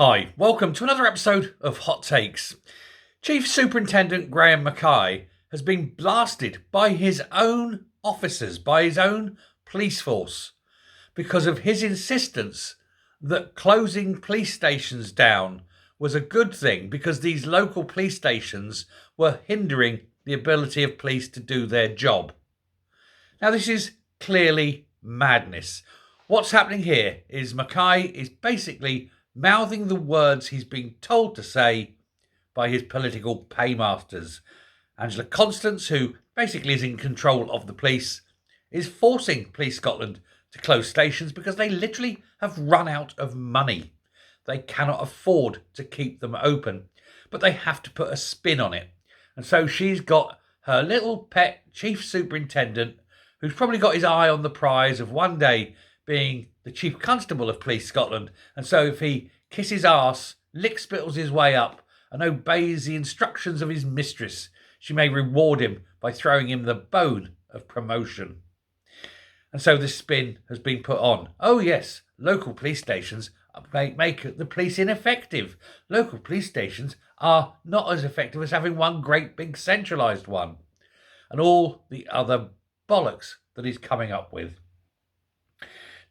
Hi, welcome to another episode of Hot Takes. Chief Superintendent Graham Mackay has been blasted by his own officers, by his own police force, because of his insistence that closing police stations down was a good thing because these local police stations were hindering the ability of police to do their job. Now, this is clearly madness. What's happening here is Mackay is basically mouthing the words he's been told to say by his political paymasters. Angela Constance, who basically is in control of the police, is forcing Police Scotland to close stations because they literally have run out of money. They cannot afford to keep them open, but they have to put a spin on it. And so she's got her little pet chief superintendent, who's probably got his eye on the prize of one day being the Chief Constable of Police Scotland. And so if he kisses arse, lick-spittles his way up and obeys the instructions of his mistress, she may reward him by throwing him the bone of promotion. And so this spin has been put on. Oh yes, local police stations make the police ineffective. Local police stations are not as effective as having one great big centralised one. And all the other bollocks that he's coming up with.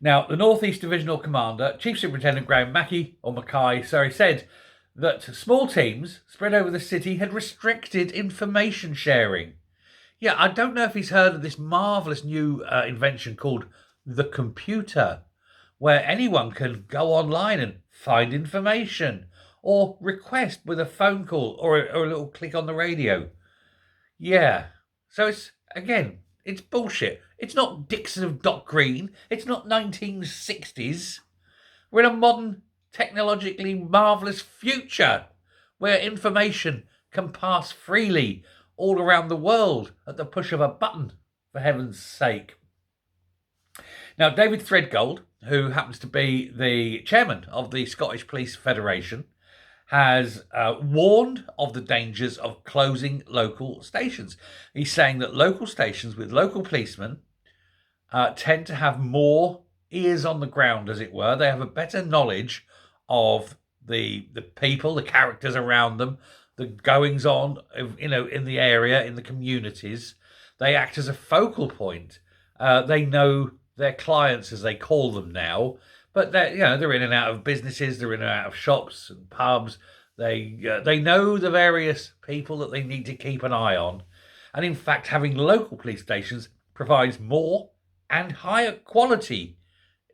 Now, the North East Divisional Commander, Chief Superintendent Graham Mackay said that small teams spread over the city had restricted information sharing. Yeah, I don't know if he's heard of this marvellous new invention called the computer, where anyone can go online and find information or request with a phone call or a little click on the radio. Yeah, so it's bullshit. It's not Dixon of Dock Green. It's not 1960s. We're in a modern, technologically marvellous future where information can pass freely all around the world at the push of a button, for heaven's sake. Now, David Threadgold, who happens to be the chairman of the Scottish Police Federation, has warned of the dangers of closing local stations. He's saying that local stations with local policemen tend to have more ears on the ground, as it were. They have a better knowledge of the people, the characters around them, the goings on, in the area, in the communities. They act as a focal point. They know their clients, as they call them now, but they're in and out of businesses, they're in and out of shops and pubs. They know the various people that they need to keep an eye on. And in fact, having local police stations provides more and higher quality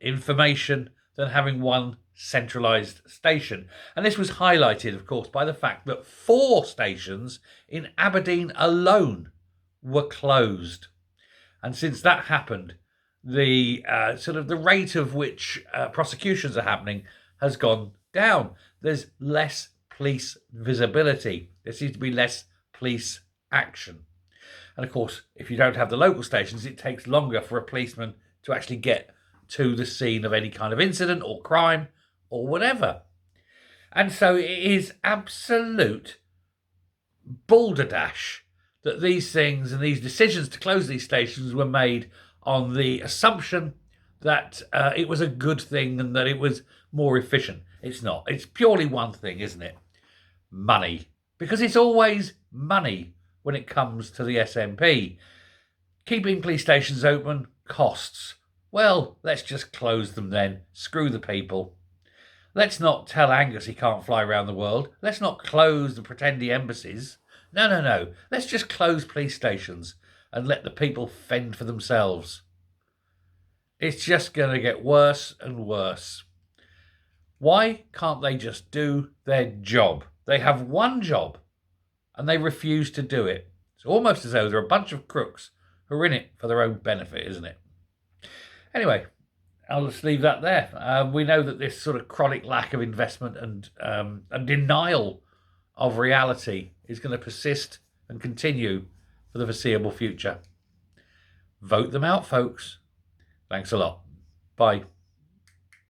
information than having one centralised station. And this was highlighted, of course, by the fact that 4 stations in Aberdeen alone were closed. And since that happened, the the rate of which prosecutions are happening has gone down. There's less police visibility. There seems to be less police action. And of course, if you don't have the local stations, it takes longer for a policeman to actually get to the scene of any kind of incident or crime or whatever. And so it is absolute balderdash that these things and these decisions to close these stations were made on the assumption that it was a good thing and that it was more efficient. It's not. It's purely one thing, isn't it? Money. Because it's always money when it comes to the SNP. Keeping police stations open costs. Well, let's just close them then. Screw the people. Let's not tell Angus he can't fly around the world. Let's not close the pretendy embassies. No. Let's just close police stations and let the people fend for themselves. It's just going to get worse and worse. Why can't they just do their job? They have one job and they refuse to do it. It's almost as though they're a bunch of crooks who are in it for their own benefit, isn't it? Anyway, I'll just leave that there. We know that this sort of chronic lack of investment and denial of reality is going to persist and continue for the foreseeable future. Vote them out, folks. Thanks a lot. Bye.